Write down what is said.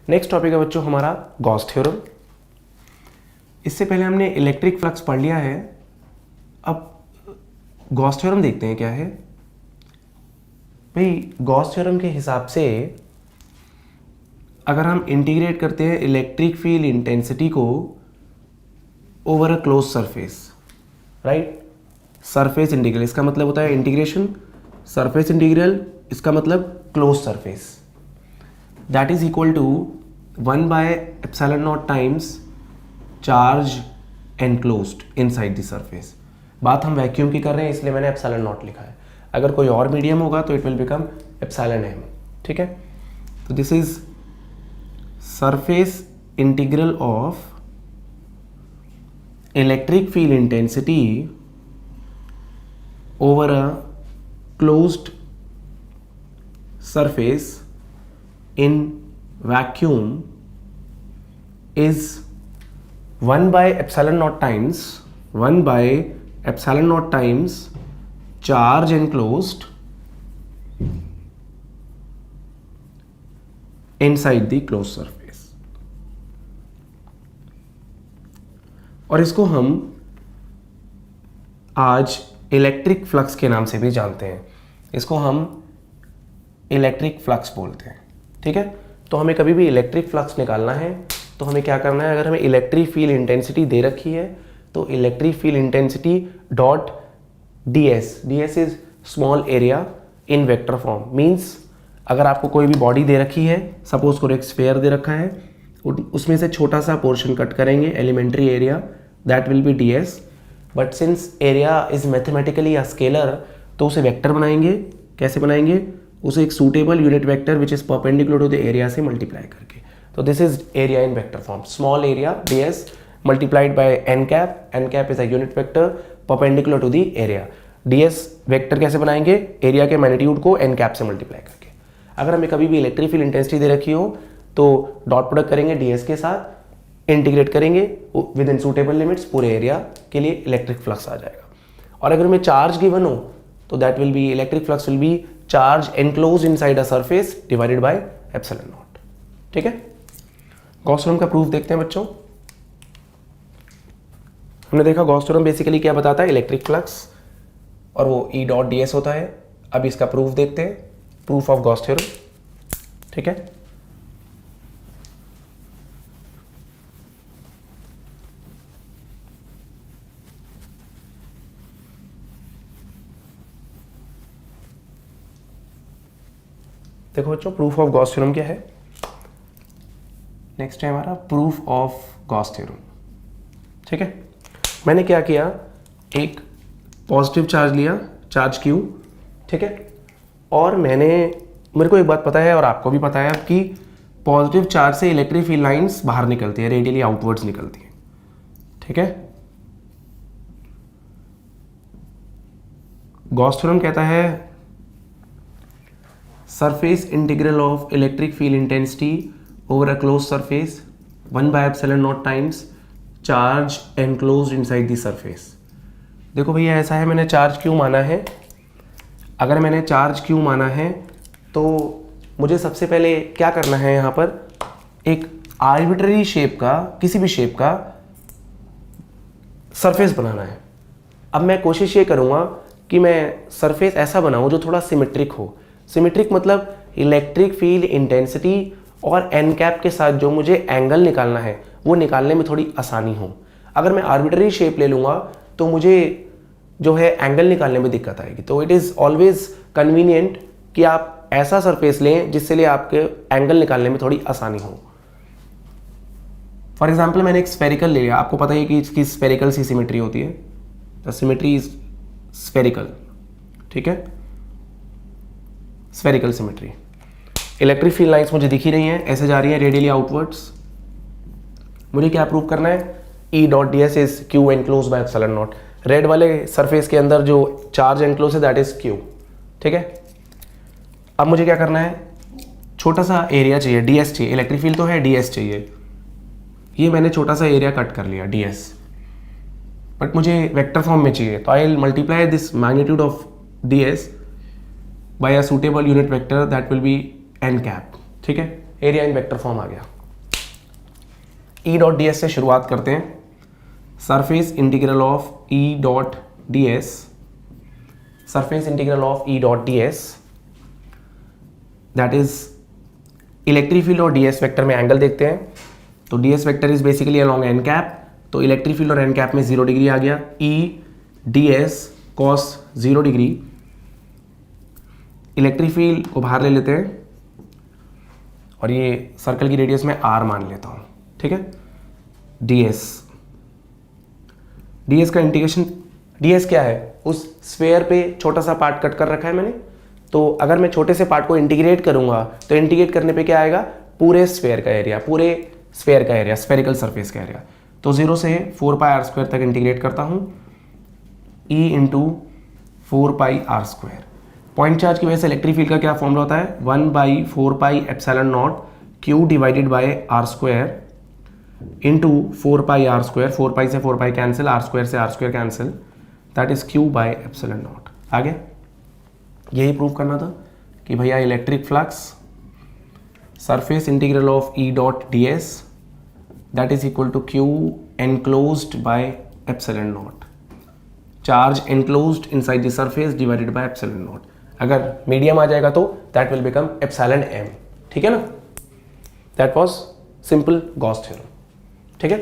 Next topic है बच्चों हमारा गॉस थ्योरम। इससे पहले हमने इलेक्ट्रिक फ्लक्स पढ़ लिया है, अब गॉस थ्योरम देखते हैं क्या है। भाई गॉस थ्योरम के हिसाब से अगर हम इंटीग्रेट करते हैं इलेक्ट्रिक फील्ड इंटेंसिटी को over a close surface, right, surface integral, इसका मतलब होता है इंटीग्रेशन, सरफेस इंटीग्रल इसका मतलब close surface, that is equal to 1/ε0 times charge enclosed inside the surface. बात हम वैक्यूम की कर रहे हैं इसलिए मैंने ε0 लिखा है, अगर कोई और मीडियम होगा तो इट विल बिकम εm, ठीक है। तो this is surface integral of electric field intensity over a closed surface in vacuum is 1/ε0 times charge enclosed inside the closed surface। और इसको हम आज इलेक्ट्रिक फ्लक्स के नाम से भी जानते हैं, इसको हम इलेक्ट्रिक फ्लक्स बोलते हैं, ठीक है। तो हमें कभी भी इलेक्ट्रिक फ्लक्स निकालना है तो हमें क्या करना है, अगर हमें इलेक्ट्रिक फील्ड इंटेंसिटी दे रखी है तो electric field intensity dot ds is small area in vector form, means अगर आपको कोई भी बॉडी दे रखी है, सपोज को एक स्फीयर दे रखा है, उसमें से छोटा सा पोर्शन कट करेंगे elementary area, that will be ds, but since area is mathematically a scalar तो उसे वेक्टर बनाएंगे। कैसे बनाएंगे, उसे एक suitable unit vector which is perpendicular to the area से मल्टीप्लाई करके। तो this is area in vector form, small area ds multiplied by n cap is a unit vector perpendicular to the area. ds vector कैसे बनाएंगे, area के magnitude को N cap से multiply करके। अगर हमें कभी भी इलेक्ट्रिक फील्ड इंटेंसिटी दे रखी हो तो डॉट प्रोडक्ट करेंगे ds के साथ, इंटीग्रेट करेंगे विद इन सूटेबल लिमिट्स, पूरे एरिया के लिए इलेक्ट्रिक फ्लक्स आ जाएगा। और अगर हमें चार्ज गिवन हो तो that will be electric flux will be charge enclose inside a surface divided by ε0, ठीक है। गॉस थ्योरम का प्रूफ देखते हैं बच्चों। हमने देखा गॉस थ्योरम बेसिकली क्या बताता है, इलेक्ट्रिक फ्लक्स, और वो E डॉट ds होता है। अब इसका प्रूफ देखते हैं, प्रूफ ऑफ गॉस थ्योरम, ठीक है। देखो बच्चों प्रूफ ऑफ गॉस थ्योरम क्या है, नेक्स्ट है हमारा प्रूफ ऑफ गॉस थ्योरम, ठीक है। मैंने क्या किया, एक पॉजिटिव चार्ज लिया, चार्ज Q, ठीक है, और मेरे को एक बात पता है और आपको भी पता है कि पॉजिटिव चार्ज से इलेक्ट्रिक फील्ड लाइंस बाहर निकलती है, रेडियली आउटवर्ड्स निकलती है, ठीक है। गॉस थ्योरम कहता है surface integral of electric field intensity over a closed surface 1/ε0 times charge enclosed inside the surface। देखो भैया ऐसा है, मैंने चार्ज Q माना है, अगर मैंने चार्ज Q माना है तो मुझे सबसे पहले क्या करना है, यहाँ पर एक आर्बिट्ररी शेप का, किसी भी शेप का सरफेस बनाना है। अब मैं कोशिश ये करूँगा कि मैं सरफेस ऐसा बनाऊँ जो थोड़ा सिमेट्रिक हो। सिमेट्रिक मतलब इलेक्ट्रिक फील्ड इंटेंसिटी और एन कैप के साथ जो मुझे एंगल निकालना है वो निकालने में थोड़ी आसानी हो। अगर मैं आर्बिट्ररी शेप ले लूँगा तो मुझे जो है एंगल निकालने में दिक्कत आएगी। तो इट इज़ ऑलवेज कन्वीनियंट कि आप ऐसा सरफेस लें जिससे लिए आपके एंगल निकालने में थोड़ी आसानी हो। फॉर एग्जाम्पल मैंने एक स्फेरिकल ले लिया, आपको पता है कि इसकी स्फेरिकल सी सिमेट्री होती है, द सिमेट्री इज स्फेरिकल, ठीक है, spherical symmetry. Electric field lines मुझे दिख ही रही हैं, ऐसे जा रही हैं रेडियली आउटवर्ड्स। मुझे क्या प्रूव करना है, E dot ds is Q enclose by ε0। रेड वाले सरफेस के अंदर जो चार्ज एनक्लोज है दैट इज Q, ठीक है। अब मुझे क्या करना है, छोटा सा एरिया चाहिए, ds चाहिए, इलेक्ट्रिक फील्ड तो है, ds चाहिए। ये मैंने छोटा सा एरिया कट कर लिया ds, बट मुझे वेक्टर फॉर्म में चाहिए, तो I will multiply this magnitude of ds by a suitable unit vector that will be n cap, ठीक है, एरिया इन वेक्टर फॉर्म आ गया। ई डॉट डी एस से शुरुआत करते हैं। Surface integral of E dot D s, surface integral of E dot D S, that is electric field और d s vector में एंगल देखते हैं। तो d s vector is basically along n cap, तो इलेक्ट्रिक फील्ड और n cap में 0 degree आ गया। E d s cos 0 degree, electric field को बाहर ले लेते हैं और ये सर्कल की रेडियस में आर मान लेता हूँ, ठीक है। डी एस का इंटीग्रेशन, डी एस क्या है, उस स्फेयर पे छोटा सा पार्ट कट कर रखा है मैंने, तो अगर मैं छोटे से पार्ट को इंटीग्रेट करूंगा तो इंटीग्रेट करने पे क्या आएगा, पूरे स्फेयर का एरिया, पूरे स्फेयर का एरिया, स्फेरिकल सरफेस का एरिया। तो 0 से 4πr² तक इंटीग्रेट करता हूँ, E into 4πr²। Point charge की वजह से इलेक्ट्रिक फील्ड का क्या फॉर्मूला होता है, 1/4πε0 Q divided by r² into 4πr², 4π से 4π कैंसिल, r² से r² cancel, that is Q/ε0। आगे यही प्रूव करना था कि भैया electric flux surface integral of E dot D S that is equal to Q enclosed by ε0, charge enclosed inside the surface divided by ε0। अगर medium आ जाएगा तो दैट विल बिकम ε m, ठीक है ना। That was simple Gauss theorem, ठीक है।